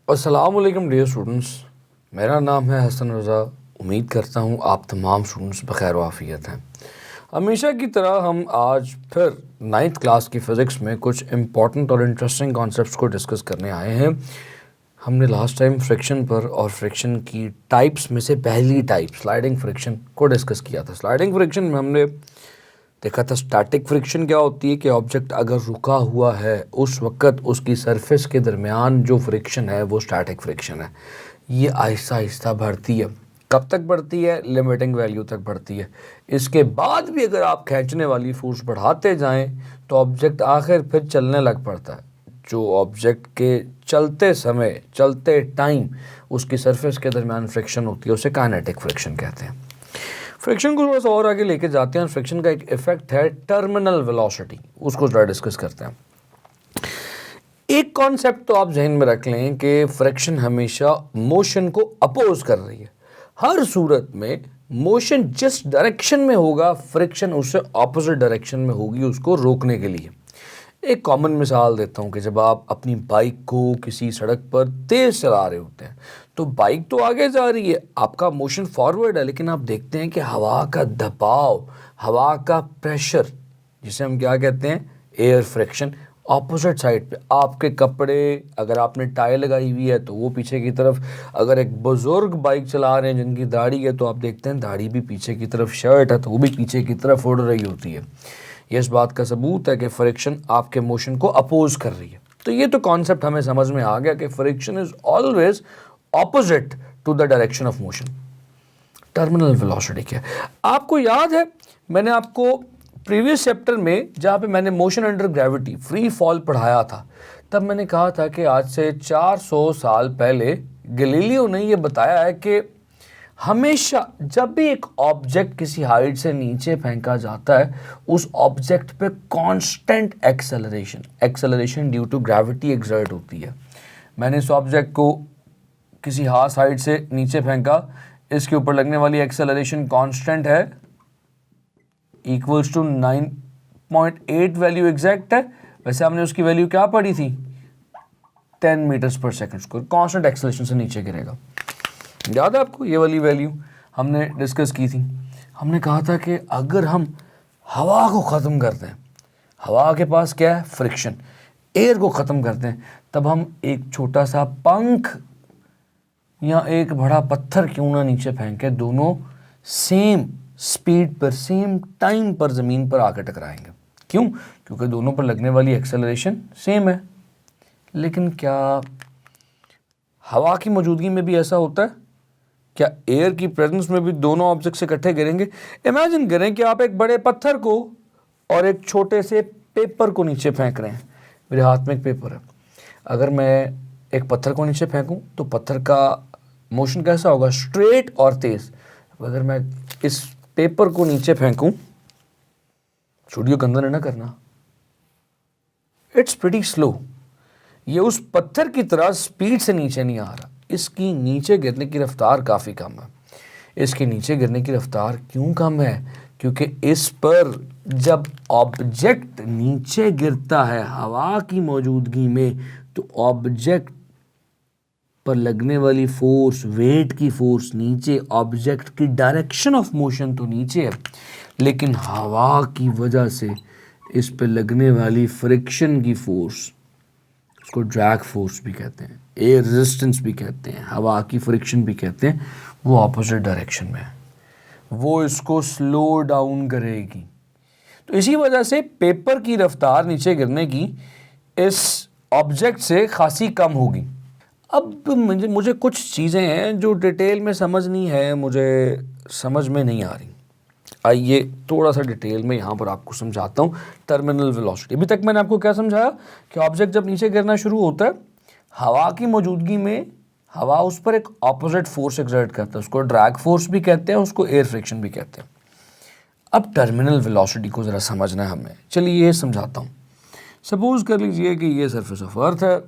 अस्सलामुअलैकुम dear students, मेरा नाम है हसन रज़ा। उम्मीद करता हूँ आप तमाम स्टूडेंट्स बखैर वाफ़ियत हैं। हमेशा की तरह हम आज फिर 9th क्लास की फ़िज़िक्स में कुछ इम्पॉर्टेंट और इंटरेस्टिंग कॉन्सेप्ट्स को डिस्कस करने आए हैं। हमने लास्ट टाइम फ्रिक्शन पर और फ्रिक्शन की टाइप्स में से पहली टाइप स्लाइडिंग फ्रिक्शन को डिस्कस किया था। स्लाइडिंग फ्रिक्शन में हमने देखा था स्टैटिक फ्रिक्शन क्या होती है कि ऑब्जेक्ट अगर रुका हुआ है उस वक्त उसकी सरफेस के दरमियान जो फ्रिक्शन है वो स्टैटिक फ्रिक्शन है। ये आहिस्ता आहिस्ता बढ़ती है। कब तक बढ़ती है? लिमिटिंग वैल्यू तक बढ़ती है। इसके बाद भी अगर आप खींचने वाली फोर्स बढ़ाते जाएं तो ऑब्जेक्ट आखिर फिर चलने लग पड़ता है। जो ऑब्जेक्ट के चलते समय चलते टाइम उसकी सरफेस के दरमियान फ्रिक्शन होती है उसे काइनेटिक फ्रिक्शन कहते हैं। फ्रिक्शन को थोड़ा सा और आगे लेके जाते हैं। फ्रिक्शन का एक इफेक्ट है टर्मिनल वेलोसिटी, उसको जरा डिस्कस करते हैं। एक कॉन्सेप्ट तो आप जहन में रख लें कि फ्रिक्शन हमेशा मोशन को अपोज कर रही है। हर सूरत में मोशन जिस डायरेक्शन में होगा फ्रिक्शन उससे ऑपोजिट डायरेक्शन में होगी उसको रोकने के लिए। एक कॉमन मिसाल देता हूँ कि जब आप अपनी बाइक को किसी सड़क पर तेज़ चला रहे होते हैं तो बाइक तो आगे जा रही है, आपका मोशन फॉरवर्ड है, लेकिन आप देखते हैं कि हवा का दबाव, हवा का प्रेशर, जिसे हम क्या कहते हैं, एयर फ्रिक्शन, ऑपोजिट साइड पे आपके कपड़े, अगर आपने टाई लगाई हुई है तो वो पीछे की तरफ, अगर एक बुजुर्ग बाइक चला रहे हैं जिनकी दाढ़ी है तो आप देखते हैं दाढ़ी भी पीछे की तरफ, शर्ट है तो वो भी पीछे की तरफ उड़ रही होती है। ये इस बात का सबूत है कि फ्रिक्शन आपके मोशन को अपोज कर रही है। तो ये तो कॉन्सेप्ट हमें समझ में आ गया कि friction is always opposite to the direction of motion. Terminal velocity क्या है? आपको याद है मैंने आपको प्रीवियस चैप्टर में जहाँ पे मैंने motion under gravity free fall पढ़ाया था, तब मैंने कहा था कि आज से 400 साल पहले गैलीलियो ने यह बताया है कि हमेशा जब भी एक ऑब्जेक्ट किसी हाइट से नीचे फेंका जाता है उस ऑब्जेक्ट पे constant acceleration due to gravity exert होती है। मैंने इस ऑब्जेक्ट को किसी हाफ हाइट से नीचे फेंका, इसके ऊपर लगने वाली एक्सेलरेशन कांस्टेंट है, इक्वल्स टू 9.8 वैल्यू एग्जैक्ट है। वैसे हमने उसकी वैल्यू क्या पढ़ी थी? 10 मीटर्स पर सेकंड स्क्वायर। कांस्टेंट एक्सेलरेशन से नीचे गिरेगा। याद है आपको? ये वाली वैल्यू हमने डिस्कस की थी। हमने कहा था कि अगर हम हवा को ख़त्म करते हैं, हवा के पास क्या है? फ्रिक्शन। एयर को ख़त्म करते हैं तब हम एक छोटा सा पंख या एक बड़ा पत्थर क्यों ना नीचे फेंके, दोनों सेम स्पीड पर सेम टाइम पर ज़मीन पर आकर टकराएंगे। क्यों? क्योंकि दोनों पर लगने वाली एक्सेलरेशन सेम है। लेकिन क्या हवा की मौजूदगी में भी ऐसा होता है? क्या एयर की प्रेजेंस में भी दोनों ऑब्जेक्ट से इकट्ठे गिरेंगे? इमेजिन करें कि आप एक बड़े पत्थर को और एक छोटे से पेपर को नीचे फेंक रहे हैं। मेरे हाथ में एक पेपर है, अगर मैं एक पत्थर को नीचे फेंकूं तो पत्थर का मोशन कैसा होगा? स्ट्रेट और तेज। अगर मैं इस पेपर को नीचे फेंकूं, स्टूडियो के अंदर है ना करना, इट्स प्रीटी स्लो। ये उस पत्थर की तरह स्पीड से नीचे नहीं आ रहा, इसकी नीचे गिरने की रफ्तार काफ़ी कम है। इसके नीचे गिरने की रफ्तार क्यों कम है? क्योंकि इस पर जब ऑब्जेक्ट नीचे गिरता है हवा की मौजूदगी में तो ऑब्जेक्ट पर लगने वाली फोर्स, वेट की फोर्स नीचे, ऑब्जेक्ट की डायरेक्शन ऑफ मोशन तो नीचे है, लेकिन हवा की वजह से इस पर लगने वाली फ्रिक्शन की फोर्स, उसको ड्रैग फोर्स भी कहते हैं, एयर रेजिस्टेंस भी कहते हैं, हवा की फ्रिक्शन भी कहते हैं, वो ऑपोजिट डायरेक्शन में है, वो इसको स्लो डाउन करेगी। तो इसी वजह से पेपर की रफ्तार नीचे गिरने की इस ऑब्जेक्ट से खासी कम होगी। अब मुझे कुछ चीज़ें हैं जो डिटेल में समझ नहीं है, मुझे समझ में नहीं आ रही। आइए थोड़ा सा डिटेल में यहाँ पर आपको समझाता हूँ टर्मिनल वेलोसिटी। अभी तक मैंने आपको क्या समझाया कि ऑब्जेक्ट जब नीचे गिरना शुरू होता है, हवा की मौजूदगी में हवा उस पर एक ऑपोजिट फोर्स एक्सर्ट करता है, उसको ड्रैग फोर्स भी कहते हैं, उसको एयर फ्रिक्शन भी कहते हैं। अब टर्मिनल वेलोसिटी को ज़रा समझना है हमें। चलिए ये समझाता हूँ। सपोज कर लीजिए कि ये सरफेस ऑफ अर्थ है,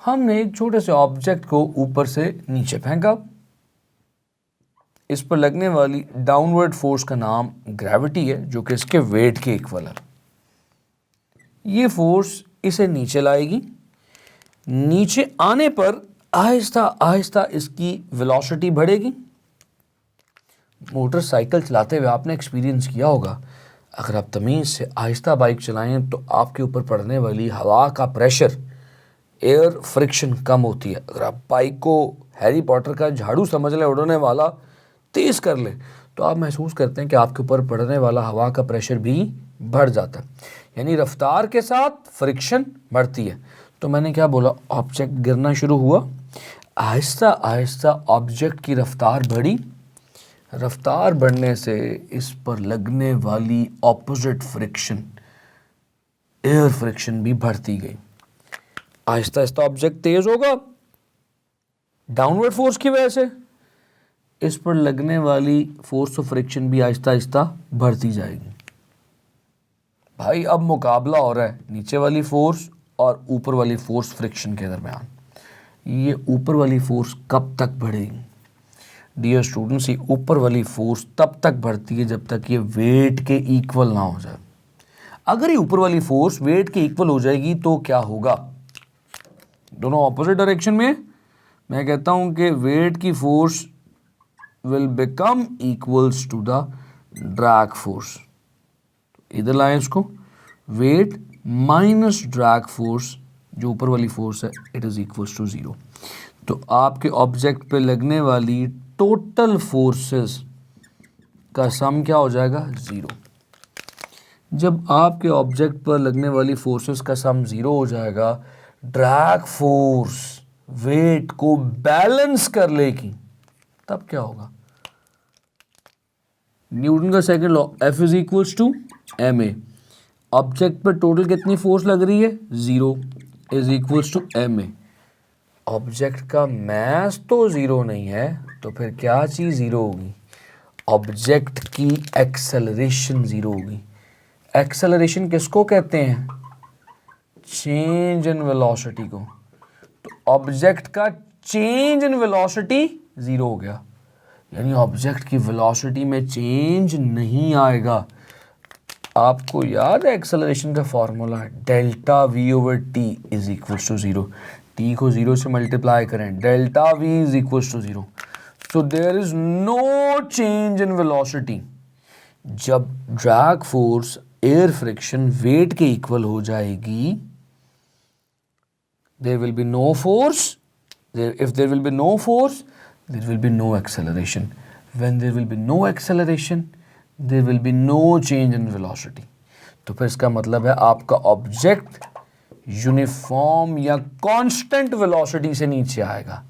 हमने एक छोटे से ऑब्जेक्ट को ऊपर से नीचे फेंका, इस पर लगने वाली डाउनवर्ड फोर्स का नाम ग्रेविटी है जो कि इसके वेट के इक्वल है। ये फोर्स इसे नीचे लाएगी, नीचे आने पर आहिस्ता आहिस्ता इसकी वेलोसिटी बढ़ेगी। मोटरसाइकिल चलाते हुए आपने एक्सपीरियंस किया होगा, अगर आप तमीज़ से आहिस्ता बाइक चलाएं तो आपके ऊपर पड़ने वाली हवा का प्रेशर, एयर फ्रिक्शन कम होती है। अगर आप बाइक को हैरी पॉटर का झाड़ू समझ लें, उड़ने वाला, तेज़ कर लें, तो आप महसूस करते हैं कि आपके ऊपर पड़ने वाला हवा का प्रेशर भी बढ़ जाता है, यानी रफ्तार के साथ फ्रिक्शन बढ़ती है। तो मैंने क्या बोला, ऑब्जेक्ट गिरना शुरू हुआ, आहिस्ता आहिस्ता ऑब्जेक्ट की रफ्तार बढ़ी, रफ्तार बढ़ने से इस पर लगने वाली ऑपोजिट फ्रिक्शन, एयर फ्रिक्शन भी बढ़ती गई। आहिस्ता आहिस्ता ऑब्जेक्ट तेज होगा, डाउनवर्ड फोर्स की वजह से इस पर लगने वाली फोर्स ऑफ फ्रिक्शन भी आहिस्ता आहिस्ता बढ़ती जाएगी। भाई अब मुकाबला हो रहा है नीचे वाली फोर्स और ऊपर वाली फोर्स फ्रिक्शन के दरमियान। ये ऊपर वाली फोर्स कब तक बढ़ेगी? डियर स्टूडेंट्स, ये ऊपर वाली फोर्स तब तक बढ़ती है जब तक ये वेट के इक्वल ना हो जाए। अगर ये ऊपर वाली फोर्स वेट के इक्वल हो जाएगी तो क्या होगा? दोनों ऑपोजिट डायरेक्शन में, मैं कहता हूं कि वेट की force will become equals to the drag force. इधर लाएं इसको, वेट माइनस ड्रैग फोर्स, जो ऊपर वाली फोर्स है, इट इज इक्वल्स टू 0। तो आपके ऑब्जेक्ट पे लगने वाली टोटल फोर्सेस का सम क्या हो जाएगा? 0। जब आपके ऑब्जेक्ट पर लगने वाली फोर्सेस का सम 0 हो जाएगा, ड्रैग फोर्स वेट को बैलेंस कर लेगी, तब क्या होगा? न्यूटन का second law, F is equals to ma। Object पर टोटल कितनी फोर्स लग रही है? 0 is equals to ma। Object का मास तो 0 नहीं है, तो फिर क्या चीज़ 0 होगी? ऑब्जेक्ट की एक्सेलरेशन 0 होगी। एक्सेलरेशन किसको कहते हैं? चेंज इन वेलोसिटी को। तो ऑब्जेक्ट का चेंज इन वेलोसिटी 0 हो गया, यानी ऑब्जेक्ट की वेलोसिटी में चेंज नहीं आएगा। आपको याद है एक्सेलरेशन का formula, delta V over T is equal to 0। T को 0 से मल्टीप्लाई करें, delta V is equal to 0। So there is no change in velocity. जब drag force, air friction weight के इक्वल हो जाएगी, there will be no force. If there will be no force, there will be no acceleration. When there will be no acceleration, there will be no change in velocity. तो फिर इसका मतलब है आपका ऑब्जेक्ट यूनिफॉर्म या constant velocity से नीचे आएगा।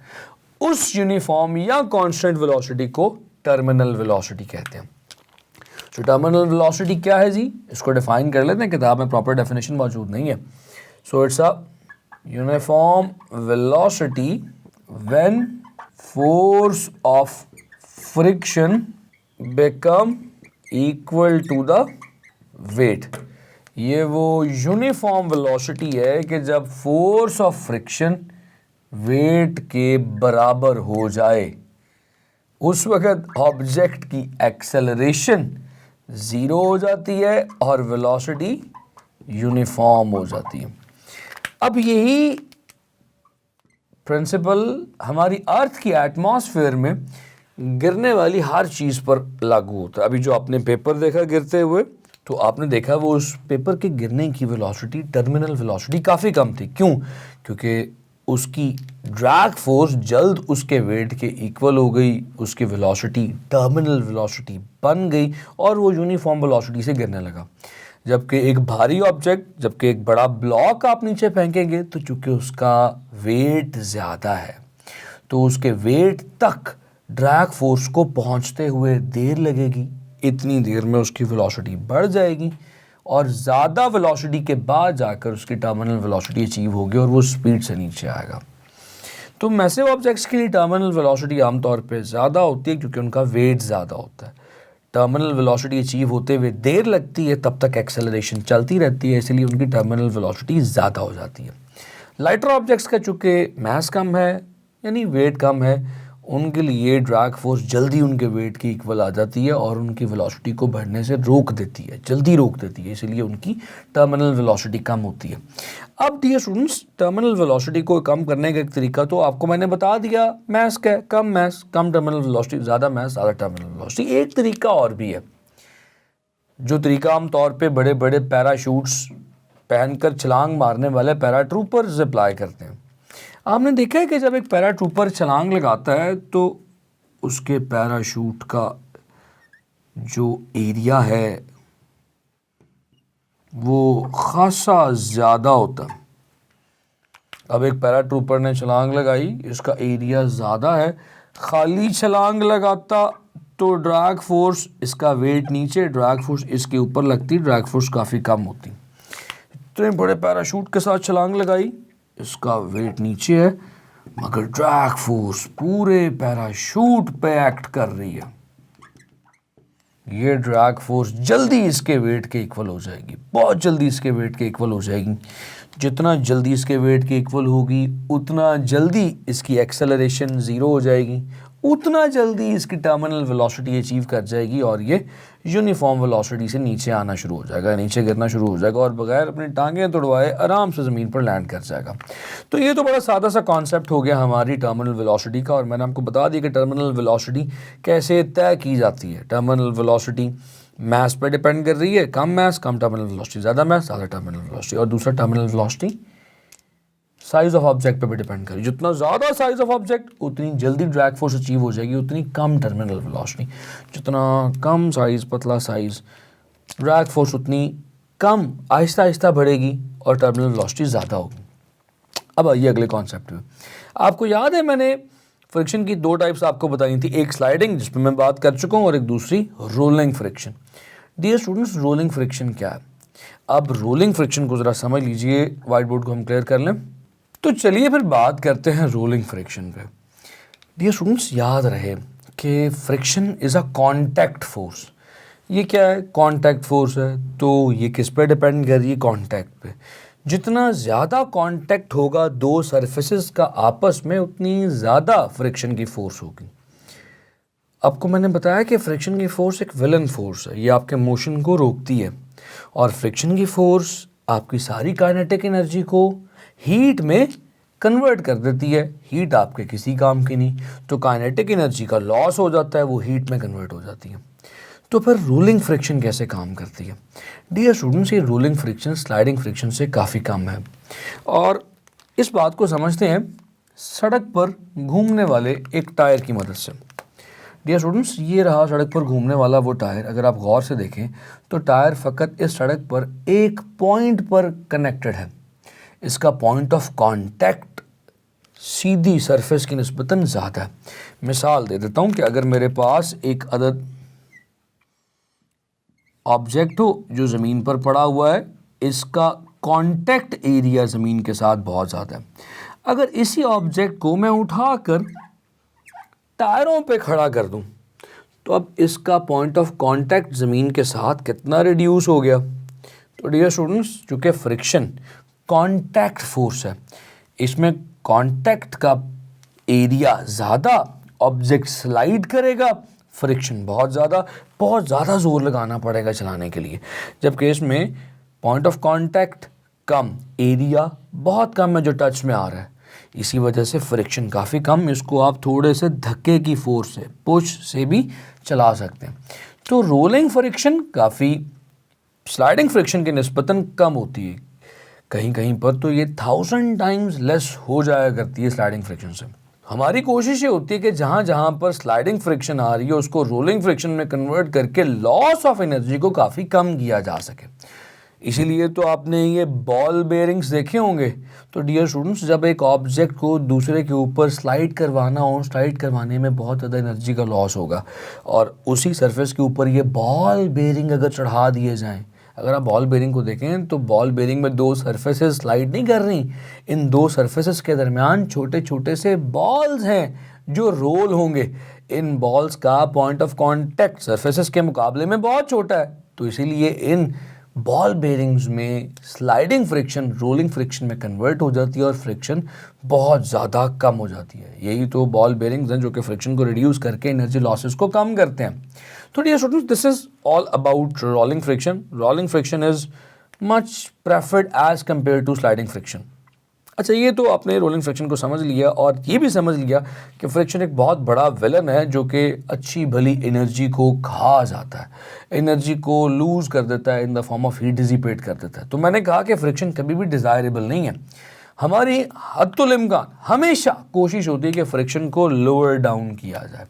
उस यूनिफॉर्म या कांस्टेंट वेलोसिटी को टर्मिनल वेलोसिटी कहते हैं। तो टर्मिनल वेलोसिटी क्या है जी? इसको डिफाइन कर लेते हैं, किताब में प्रॉपर डेफिनेशन मौजूद नहीं है। So it's a uniform velocity when force of friction become equal to the weight। ये वो यूनिफॉर्म वेलोसिटी है कि जब फोर्स ऑफ फ्रिक्शन वेट के बराबर हो जाए, उस वक्त ऑब्जेक्ट की एक्सेलरेशन 0 हो जाती है और वेलोसिटी यूनिफॉर्म हो जाती है। अब यही प्रिंसिपल हमारी अर्थ की एटमॉस्फेयर में गिरने वाली हर चीज़ पर लागू होता है। अभी जो आपने पेपर देखा गिरते हुए, तो आपने देखा वो उस पेपर के गिरने की वेलोसिटी, टर्मिनल वेलोसिटी काफ़ी कम थी। क्यों? क्योंकि उसकी ड्रैग फोर्स जल्द उसके वेट के इक्वल हो गई, उसकी वेलोसिटी टर्मिनल वेलोसिटी बन गई और वो यूनिफॉर्म वेलोसिटी से गिरने लगा। जबकि एक भारी ऑब्जेक्ट, जबकि एक बड़ा ब्लॉक आप नीचे फेंकेंगे, तो चूंकि उसका वेट ज़्यादा है, तो उसके वेट तक ड्रैग फोर्स को पहुंचते हुए देर लगेगी। इतनी देर में उसकी वेलोसिटी बढ़ जाएगी और ज़्यादा वेलोसिटी के बाद जाकर उसकी टर्मिनल वेलोसिटी अचीव होगी और वो स्पीड से नीचे आएगा। तो मैसिव ऑब्जेक्ट्स के लिए टर्मिनल वेलोसिटी आमतौर पे ज़्यादा होती है क्योंकि उनका वेट ज़्यादा होता है। टर्मिनल वेलोसिटी अचीव होते हुए देर लगती है, तब तक एक्सेलरेशन चलती रहती है, इसलिए उनकी टर्मिनल वेलोसिटी ज़्यादा हो जाती है। लाइटर ऑब्जेक्ट्स का चूँकि मास कम है, यानी वेट कम है, उनके लिए ड्रैग फोर्स जल्दी उनके वेट के इक्वल आ जाती है और उनकी वेलोसिटी को बढ़ने से रोक देती है, जल्दी रोक देती है, इसलिए उनकी टर्मिनल वेलोसिटी कम होती है। अब डियर स्टूडेंट्स, टर्मिनल वेलोसिटी को कम करने का एक तरीका तो आपको मैंने बता दिया, मास का कम मास कम टर्मिनल वेलोसिटी, ज़्यादा मास ज़्यादा टर्मिनल वेलोसिटी। एक तरीका और भी है, जो तरीका आमतौर पे बड़े बड़े पैराशूट्स पहनकर छलांग मारने वाले पैराट्रूपर्स अप्लाई करते हैं। आपने देखा है कि जब एक पैराट्रूपर छलांग लगाता है तो उसके पैराशूट का जो एरिया है वो खासा ज़्यादा होता है। अब एक पैराट्रूपर ने छलांग लगाई, इसका एरिया ज़्यादा है, खाली छलांग लगाता तो ड्रैग फोर्स, इसका वेट नीचे, ड्रैग फोर्स इसके ऊपर लगती, ड्रैग फोर्स काफ़ी कम होती। इतने बड़े पैराशूट के साथ छलांग लगाई, इसका वेट नीचे है मगर ड्रैग फोर्स पूरे पैराशूट पे एक्ट कर रही है। ये ड्रैग फोर्स जल्दी इसके वेट के इक्वल हो जाएगी, बहुत जल्दी इसके वेट के इक्वल हो जाएगी। जितना जल्दी इसके वेट के इक्वल होगी उतना जल्दी इसकी एक्सेलरेशन ज़ीरो हो जाएगी, उतना जल्दी इसकी टर्मिनल वेलोसिटी अचीव कर जाएगी और ये यूनिफॉर्म वेलोसिटी से नीचे आना शुरू हो जाएगा, नीचे गिरना शुरू हो जाएगा और बगैर अपनी टांगें तोड़वाए आराम से ज़मीन पर लैंड कर जाएगा। तो ये तो बड़ा सादा सा कॉन्सेप्ट हो गया हमारी टर्मिनल वेलोसिटी का, और मैंने आपको बता दिया कि टर्मिनल वेलोसिटी कैसे तय की जाती है। टर्मिनल वेलोसिटी मास पे डिपेंड कर रही है, कम मास कम टर्मिनल वेलोसिटी, ज़्यादा मास ज़्यादा टर्मिनल वेलोसिटी, और दूसरा terminal velocity size of object पे भी डिपेंड करेगी। जितना ज़्यादा साइज ऑफ ऑब्जेक्ट उतनी जल्दी ड्रैग फोर्स अचीव हो जाएगी, उतनी कम टर्मिनल वेलोसिटी। जितना कम साइज, पतला साइज, ड्रैग फोर्स उतनी कम आहिस्ता आहिस्ता बढ़ेगी और टर्मिनल वेलोसिटी ज़्यादा होगी। अब आइए अगले कॉन्सेप्ट में। आपको याद है मैंने फ्रिक्शन की दो टाइप्स आपको बताई थी, एक स्लाइडिंग जिस पर मैं बात कर चुका हूँ और एक दूसरी rolling friction. Dear students, rolling friction क्या है? अब रोलिंग फ्रिक्शन को ज़रा समझ लीजिए, व्हाइट बोर्ड को हम क्लियर कर लें। तो चलिए फिर बात करते हैं रोलिंग फ्रिक्शन पे। डियर स्टूडेंट्स, याद रहे कि friction is a contact force. ये क्या है? कांटेक्ट फोर्स है। तो ये किस पे डिपेंड कर रही है? कांटेक्ट पे। जितना ज़्यादा कांटेक्ट होगा दो सरफेसेस का आपस में, उतनी ज़्यादा फ्रिक्शन की फोर्स होगी। आपको मैंने बताया कि फ्रिक्शन की फोर्स एक विलन फोर्स है, ये आपके मोशन को रोकती है, और फ्रिक्शन की फोर्स आपकी सारी काइनेटिक एनर्जी को हीट में कन्वर्ट कर देती है। हीट आपके किसी काम की नहीं, तो काइनेटिक एनर्जी का लॉस हो जाता है, वो हीट में कन्वर्ट हो जाती है। तो फिर रोलिंग फ्रिक्शन कैसे काम करती है? डियर स्टूडेंट्स, ये रोलिंग फ्रिक्शन स्लाइडिंग फ्रिक्शन से काफ़ी कम है, और इस बात को समझते हैं सड़क पर घूमने वाले एक टायर की मदद से। डियर स्टूडेंट्स, ये रहा सड़क पर घूमने वाला वो टायर। अगर आप गौर से देखें तो टायर फ़कत इस सड़क पर एक पॉइंट पर कनेक्टेड है। इसका point of contact Sidhi surface की निस्बतन ज़्यादा है। मिसाल दे देता हूँ कि अगर मेरे पास एक अदद ऑब्जेक्ट हो जो ज़मीन पर पड़ा हुआ है, इसका कांटेक्ट एरिया ज़मीन के साथ बहुत ज़्यादा है। अगर इसी ऑब्जेक्ट को मैं उठाकर टायरों पे खड़ा कर दूं तो अब इसका पॉइंट ऑफ कांटेक्ट ज़मीन के साथ कितना रिड्यूस हो गया। तो डियर स्टूडेंट्स, चूँकि फ्रिक्शन कांटेक्ट फोर्स है, इसमें कांटेक्ट का एरिया ज़्यादा, ऑब्जेक्ट स्लाइड करेगा, फ्रिक्शन बहुत ज़्यादा ज़ोर लगाना पड़ेगा चलाने के लिए। जबकि इसमें point of contact come, area बहुत कम है जो टच में आ रहा है, इसी वजह से फ्रिक्शन काफ़ी कम। इसको आप थोड़े से धक्के की फोर्स से, पुश से भी चला सकते हैं। तो रोलिंग फ्रिक्शन काफ़ी स्लाइडिंग फ्रिक्शन के निस्बतन कम होती है, कहीं कहीं पर तो ये 1000 टाइम्स लेस हो जाया करती है स्लाइडिंग फ्रिक्शन से। हमारी कोशिश ये होती है कि जहाँ जहाँ पर स्लाइडिंग फ्रिक्शन आ रही है उसको रोलिंग फ्रिक्शन में कन्वर्ट करके लॉस ऑफ एनर्जी को काफ़ी कम किया जा सके। इसीलिए तो आपने ये बॉल बेयरिंग्स देखे होंगे। तो डियर स्टूडेंट्स, जब एक ऑब्जेक्ट को दूसरे के ऊपर स्लाइड करवाना हो, स्लाइड करवाने में बहुत ज़्यादा एनर्जी का लॉस होगा, और उसी सरफेस के ऊपर ये बॉल बेयरिंग अगर चढ़ा दिए जाएं, अगर आप बॉल बेयरिंग को देखें तो बॉल बेयरिंग में दो सरफेसेस स्लाइड नहीं कर रही, इन दो सरफेसेस के दरमियान छोटे छोटे से बॉल्स हैं जो रोल होंगे। इन बॉल्स का पॉइंट ऑफ कांटेक्ट सरफेसेस के मुकाबले में बहुत छोटा है, तो इसीलिए इन बॉल बेरिंग्स में स्लाइडिंग फ्रिक्शन रोलिंग फ्रिक्शन में कन्वर्ट हो जाती है और फ्रिक्शन बहुत ज़्यादा कम हो जाती है। यही तो बॉल बेरिंग्स हैं जो कि फ्रिक्शन को रिड्यूस करके एनर्जी लॉसेस को कम करते हैं। तो dear students, this is all about rolling friction. Rolling friction is much preferred as compare to sliding friction. अच्छा, ये तो आपने रोलिंग फ्रिक्शन को समझ लिया और ये भी समझ लिया कि फ्रिक्शन एक बहुत बड़ा विलन है जो कि अच्छी भली एनर्जी को खा जाता है, एनर्जी को लूज़ कर देता है, in the form of heat dissipate कर देता है। तो मैंने कहा कि फ्रिक्शन कभी भी डिज़ायरेबल नहीं है। हमारी हद्दुल इम्कान हमेशा कोशिश होती है कि फ्रिक्शन को लोअर डाउन किया जाए।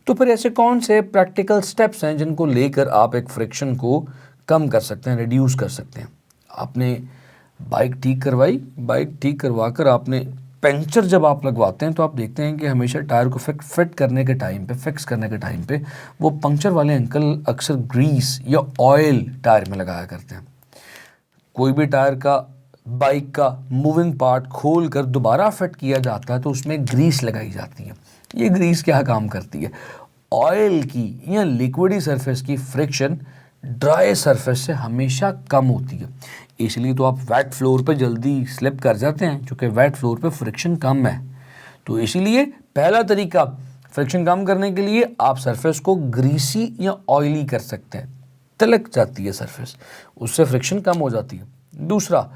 तो फिर ऐसे कौन से प्रैक्टिकल स्टेप्स हैं जिनको लेकर आप एक फ्रिक्शन को कम कर सकते हैं, रिड्यूस कर सकते हैं? आपने बाइक ठीक करवाई, बाइक ठीक करवा कर आपने पंक्चर जब आप लगवाते हैं तो आप देखते हैं कि हमेशा टायर को फिट करने के टाइम पे, फिक्स करने के टाइम पे वो पंक्चर वाले अंकल अक्सर ग्रीस या ऑयल टायर में लगाया करते हैं। कोई भी टायर का, बाइक का मूविंग पार्ट खोल कर दोबारा फिट किया जाता है तो उसमें ग्रीस लगाई जाती है। ये ग्रीस क्या काम करती है? ऑयल की या लिक्विडी सरफेस की फ्रिक्शन ड्राई सरफेस से हमेशा कम होती है, इसलिए तो आप वेट फ्लोर पे जल्दी स्लिप कर जाते हैं क्योंकि वेट फ्लोर पे फ्रिक्शन कम है। तो इसीलिए पहला तरीका फ्रिक्शन कम करने के लिए आप सरफेस को ग्रीसी या ऑयली कर सकते हैं, तिलक जाती है सरफेस, उससे फ्रिक्शन कम हो जाती है। दूसरा,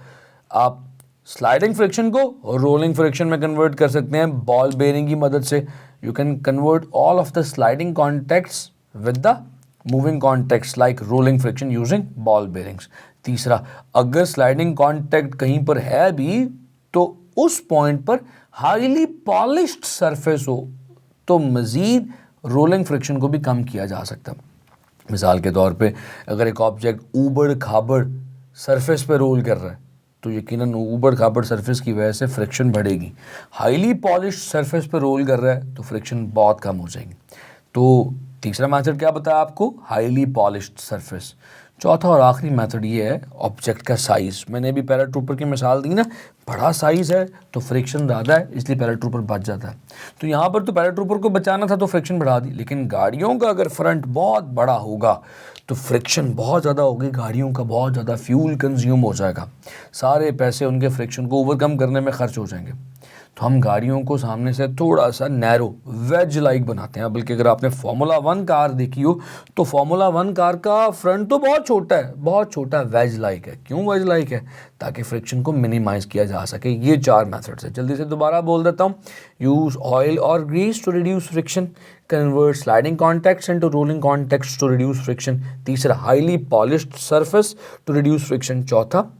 आप स्लाइडिंग फ्रिक्शन को रोलिंग फ्रिक्शन में कन्वर्ट कर सकते हैं बॉल बेरिंग की मदद से। You can convert all of the sliding contacts with the moving contacts like rolling friction using ball bearings. तीसरा, अगर स्लाइडिंग कॉन्टैक्ट कहीं पर है भी तो उस पॉइंट पर हाईली पॉलिश्ड सरफेस हो तो मज़ीद रोलिंग फ्रिक्शन को भी कम किया जा सकता है। मिसाल के तौर पे अगर एक ऑब्जेक्ट ऊबड़ खाबड़ सरफेस पे रोल कर रहा है तो यकीनन ऊबड़ खाबड़ सरफेस की वजह से फ्रिक्शन बढ़ेगी। हाईली पॉलिश्ड सरफेस पे रोल कर रहा है तो फ्रिक्शन बहुत कम हो जाएगी। तो तीसरा मेथड क्या बताया आपको? Highly polished surface. चौथा और आखिरी मेथड ये है ऑब्जेक्ट का साइज़। मैंने अभी पैराट्रूपर की मिसाल दी ना, बड़ा साइज़ है तो फ्रिक्शन ज़्यादा है इसलिए पैराट्रूपर बच जाता है। तो यहाँ पर तो पैराट्रूपर को बचाना था तो फ्रिक्शन बढ़ा दी, लेकिन गाड़ियों का अगर फ्रंट बहुत बड़ा होगा तो फ्रिक्शन बहुत ज़्यादा होगी, गाड़ियों का बहुत ज़्यादा फ्यूल कंज्यूम हो जाएगा, सारे पैसे उनके फ्रिक्शन को ओवरकम करने में खर्च हो जाएंगे। तो हम गाड़ियों को सामने से थोड़ा सा नैरो वेज लाइक बनाते हैं। बल्कि अगर आपने फार्मूला 1 कार देखी हो तो फार्मूला 1 कार का फ्रंट तो बहुत छोटा है, बहुत छोटा वेज लाइक है। क्यों वेज लाइक है? ताकि फ्रिक्शन को मिनिमाइज किया जा सके। ये 4 मेथड्स है। जल्दी से दोबारा बोल देता हूँ। यूज़ ऑयल और grease to reduce friction, convert sliding contacts into rolling contacts to reduce friction. तीसरा, highly polished surface to reduce friction. चौथा,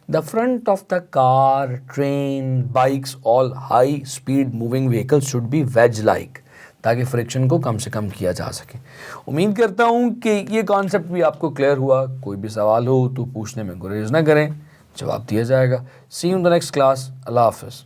the front of the car, train, bikes, all high speed moving vehicles should be wedge like, ताकि friction को कम से कम किया जा सके। उम्मीद करता हूँ कि ये कॉन्सेप्ट भी आपको क्लियर हुआ। कोई भी सवाल हो तो पूछने में गुरेज ना करें, जवाब दिया जाएगा। See you in the next class. अल्लाह हाफिज़।